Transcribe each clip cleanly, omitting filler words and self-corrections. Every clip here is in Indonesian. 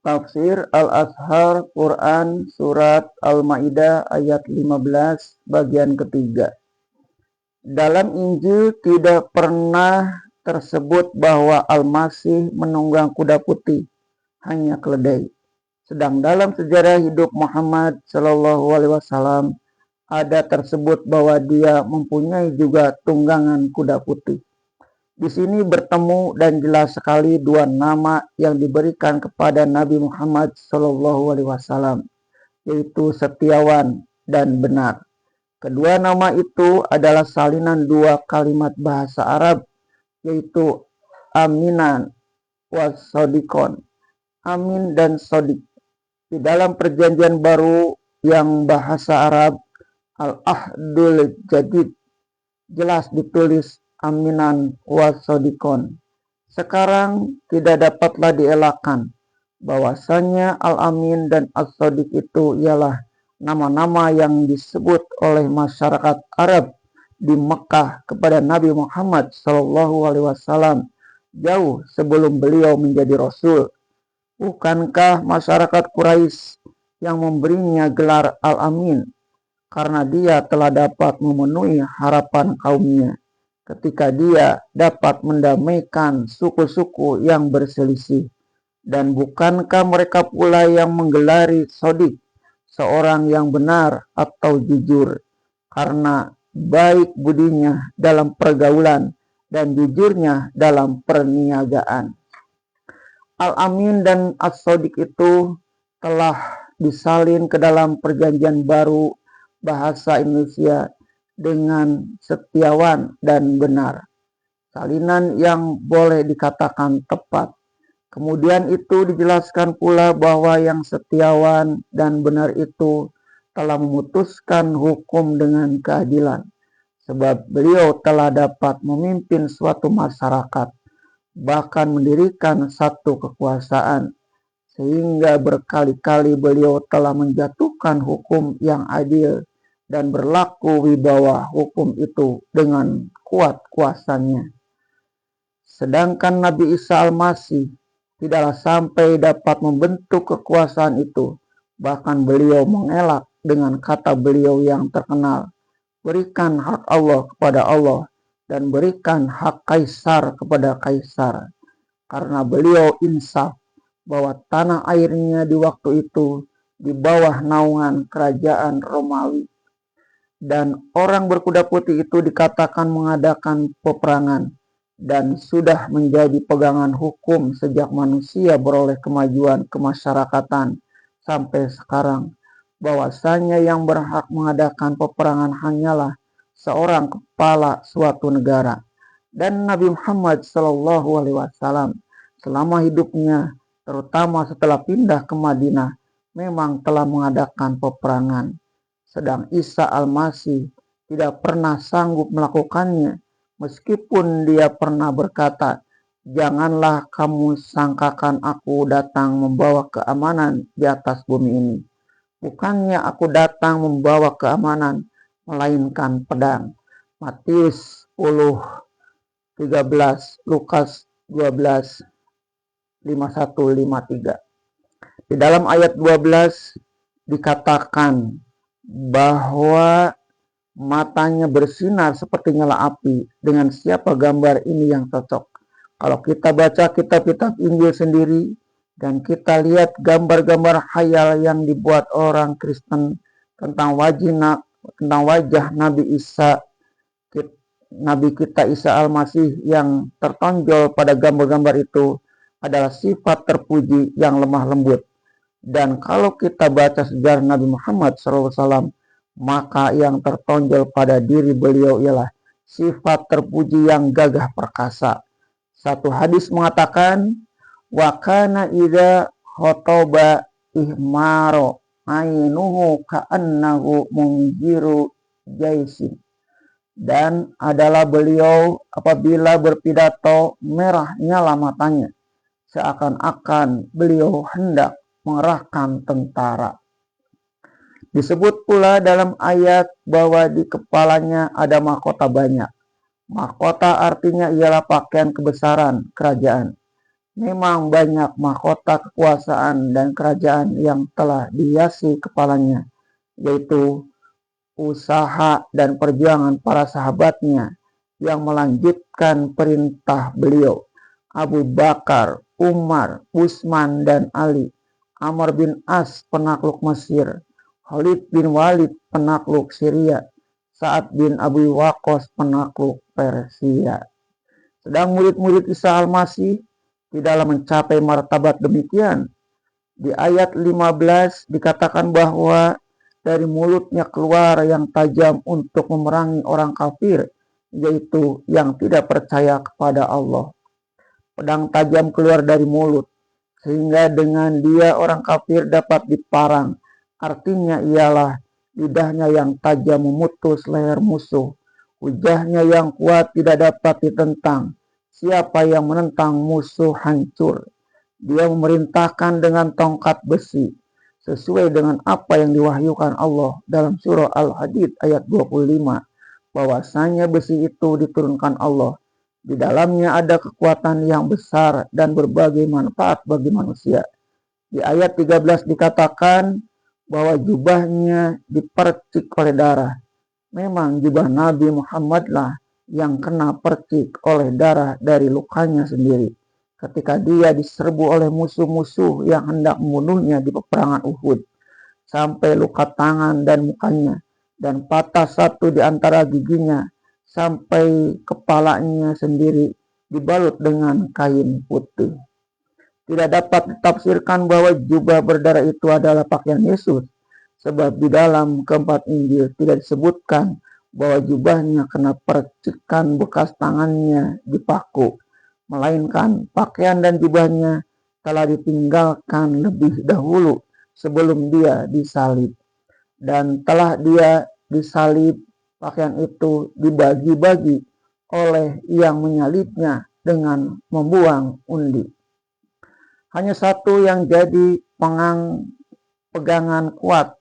Tafsir Al-Azhar Quran Surat Al-Ma'idah ayat 15 bagian ketiga. Dalam Injil tidak pernah tersebut bahwa Al-Masih menunggang kuda putih, hanya keledai. Sedang dalam sejarah hidup Muhammad SAW ada tersebut bahwa dia mempunyai juga tunggangan kuda putih. Di sini bertemu dan jelas sekali dua nama yang diberikan kepada Nabi Muhammad SAW, yaitu Setiawan dan Benar. Kedua nama itu adalah salinan dua kalimat bahasa Arab, yaitu Aminan wasodikon, Amin dan Sodik. Di dalam perjanjian baru yang bahasa Arab, Al-Ahdul Jadid, jelas ditulis Aminan wasodikon. Sekarang tidak dapatlah dielakkan bahwasanya Al-Amin dan As-Sodik itu ialah nama-nama yang disebut oleh masyarakat Arab di Mekah kepada Nabi Muhammad SAW jauh sebelum beliau menjadi Rasul. Bukankah masyarakat Quraisy yang memberinya gelar Al-Amin karena dia telah dapat memenuhi harapan kaumnya ketika dia dapat mendamaikan suku-suku yang berselisih. Dan bukankah mereka pula yang menggelari Sodik, seorang yang benar atau jujur, karena baik budinya dalam pergaulan dan jujurnya dalam perniagaan. Al-Amin dan As-Sodik itu telah disalin ke dalam perjanjian baru bahasa Indonesia dengan Setiawan dan Benar, salinan yang boleh dikatakan tepat. Kemudian itu dijelaskan pula bahwa yang Setiawan dan Benar itu telah memutuskan hukum dengan keadilan, sebab beliau telah dapat memimpin suatu masyarakat, bahkan mendirikan satu kekuasaan, sehingga berkali-kali beliau telah menjatuhkan hukum yang adil dan berlaku wibawa hukum itu dengan kuat kuasanya. Sedangkan Nabi Isa Al-Masih tidaklah sampai dapat membentuk kekuasaan itu. Bahkan beliau mengelak dengan kata beliau yang terkenal, berikan hak Allah kepada Allah dan berikan hak Kaisar kepada Kaisar. Karena beliau insaf bahwa tanah airnya di waktu itu di bawah naungan kerajaan Romawi. Dan orang berkuda putih itu dikatakan mengadakan peperangan dan sudah menjadi pegangan hukum sejak manusia beroleh kemajuan kemasyarakatan sampai sekarang, bahwasanya yang berhak mengadakan peperangan hanyalah seorang kepala suatu negara. Dan Nabi Muhammad SAW selama hidupnya, terutama setelah pindah ke Madinah, memang telah mengadakan peperangan. Sedang Isa Al-Masih tidak pernah sanggup melakukannya, meskipun dia pernah berkata, janganlah kamu sangkakan aku datang membawa keamanan di atas bumi ini. Bukannya aku datang membawa keamanan, melainkan pedang. Matius 10:13, Lukas 12, 51-53. Di dalam ayat 12 dikatakan bahwa matanya bersinar seperti nyala api. Dengan siapa gambar ini yang cocok? Kalau kita baca kitab-kitab Injil sendiri dan kita lihat gambar-gambar khayal yang dibuat orang Kristen tentang wajah Nabi Isa, Nabi kita Isa Al-Masih yang tertonjol pada gambar-gambar itu adalah sifat terpuji yang lemah lembut. Dan kalau kita baca sejarah Nabi Muhammad SAW, maka yang tertonjol pada diri beliau ialah sifat terpuji yang gagah perkasa. Satu hadis mengatakan, wa kana idza khotoba ihmaro ainuhu ka'annahu munjiru jaisin. Dan adalah beliau apabila berpidato merah nyala matanya, seakan-akan beliau hendak mengerahkan tentara. Disebut pula dalam ayat bahwa di kepalanya ada mahkota banyak. Mahkota artinya ialah pakaian kebesaran kerajaan. Memang banyak mahkota kekuasaan dan kerajaan yang telah dihiasi kepalanya, yaitu usaha dan perjuangan para sahabatnya yang melanjutkan perintah beliau, Abu Bakar, Umar, Utsman dan Ali, Amr bin As penakluk Mesir, Khalid bin Walid penakluk Syria, Sa'ad bin Abi Waqqas penakluk Persia. Sedang murid-murid Isa Al-Masih tidaklah mencapai martabat demikian. Di ayat 15 dikatakan bahwa dari mulutnya keluar yang tajam untuk memerangi orang kafir, yaitu yang tidak percaya kepada Allah. Pedang tajam keluar dari mulut, sehingga dengan dia orang kafir dapat diparang. Artinya ialah lidahnya yang tajam memutus leher musuh. Hujahnya yang kuat tidak dapat ditentang. Siapa yang menentang musuh hancur. Dia memerintahkan dengan tongkat besi, sesuai dengan apa yang diwahyukan Allah dalam surah Al-Hadid ayat 25, bahwasanya besi itu diturunkan Allah. Di dalamnya ada kekuatan yang besar dan berbagai manfaat bagi manusia. Di ayat 13 dikatakan bahwa jubahnya dipercik oleh darah. Memang jubah Nabi Muhammadlah yang kena percik oleh darah dari lukanya sendiri ketika dia diserbu oleh musuh-musuh yang hendak membunuhnya di peperangan Uhud, sampai luka tangan dan mukanya, dan patah satu di antara giginya, sampai kepalanya sendiri dibalut dengan kain putih. Tidak dapat ditafsirkan bahwa jubah berdarah itu adalah pakaian Yesus, sebab di dalam keempat Injil tidak disebutkan bahwa jubahnya kena percikan bekas tangannya dipaku, melainkan pakaian dan jubahnya telah ditinggalkan lebih dahulu sebelum dia disalib. Dan telah dia disalib, pakaian itu dibagi-bagi oleh yang menyalibnya dengan membuang undi. Hanya satu yang jadi pegangan kuat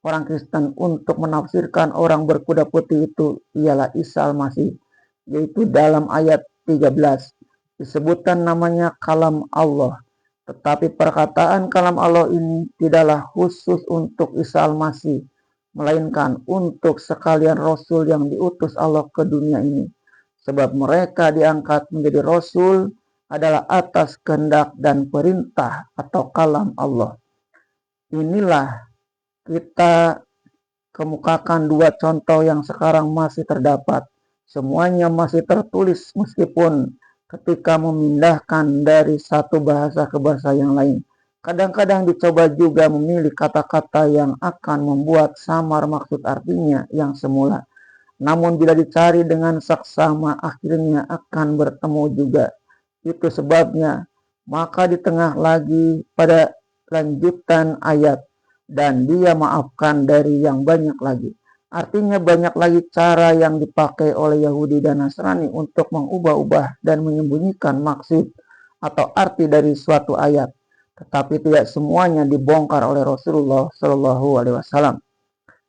orang Kristen untuk menafsirkan orang berkuda putih itu ialah Isa Al-Masih, yaitu dalam ayat 13 disebutkan namanya kalam Allah. Tetapi perkataan kalam Allah ini tidaklah khusus untuk Isa Al-Masih, melainkan untuk sekalian Rasul yang diutus Allah ke dunia ini. Sebab mereka diangkat menjadi Rasul adalah atas kehendak dan perintah atau kalam Allah. Inilah kita kemukakan dua contoh yang sekarang masih terdapat. Semuanya masih tertulis meskipun ketika memindahkan dari satu bahasa ke bahasa yang lain. Kadang-kadang dicoba juga memilih kata-kata yang akan membuat samar maksud artinya yang semula. Namun bila dicari dengan saksama akhirnya akan bertemu juga. Itu sebabnya maka di tengah lagi pada lanjutan ayat, dan dia maafkan dari yang banyak lagi. Artinya banyak lagi cara yang dipakai oleh Yahudi dan Nasrani untuk mengubah-ubah dan menyembunyikan maksud atau arti dari suatu ayat. Tetapi tidak semuanya dibongkar oleh Rasulullah Shallallahu Alaihi Wasallam.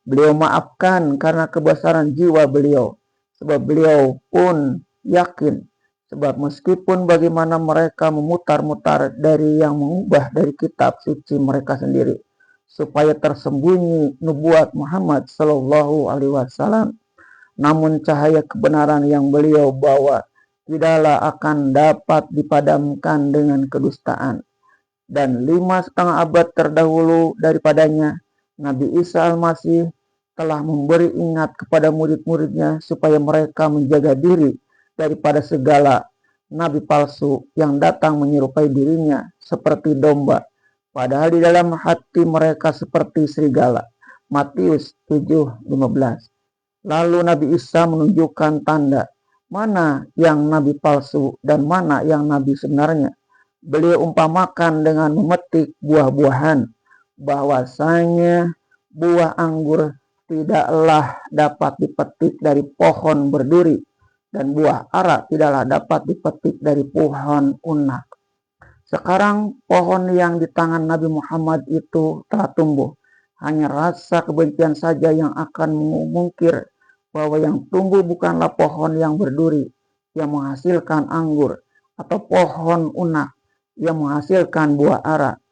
Beliau maafkan karena kebesaran jiwa beliau, sebab beliau pun yakin. Sebab meskipun bagaimana mereka memutar-mutar dari yang mengubah dari kitab suci mereka sendiri, supaya tersembunyi nubuat Muhammad Sallallahu Alaihi Wasallam, namun cahaya kebenaran yang beliau bawa tidaklah akan dapat dipadamkan dengan kedustaan. Dan 5,5 abad terdahulu daripadanya, Nabi Isa Al-Masih telah memberi ingat kepada murid-muridnya supaya mereka menjaga diri daripada segala nabi palsu yang datang menyerupai dirinya seperti domba, padahal di dalam hati mereka seperti serigala. Matius 7:15. Lalu Nabi Isa menunjukkan tanda mana yang nabi palsu dan mana yang nabi sebenarnya. Beliau umpamakan dengan memetik buah-buahan, bahwasanya buah anggur tidaklah dapat dipetik dari pohon berduri, dan buah ara tidaklah dapat dipetik dari pohon unak. Sekarang pohon yang di tangan Nabi Muhammad itu telah tumbuh. Hanya rasa kebencian saja yang akan mengungkir bahwa yang tumbuh bukanlah pohon yang berduri, yang menghasilkan anggur, atau pohon unak, yang menghasilkan buah ara.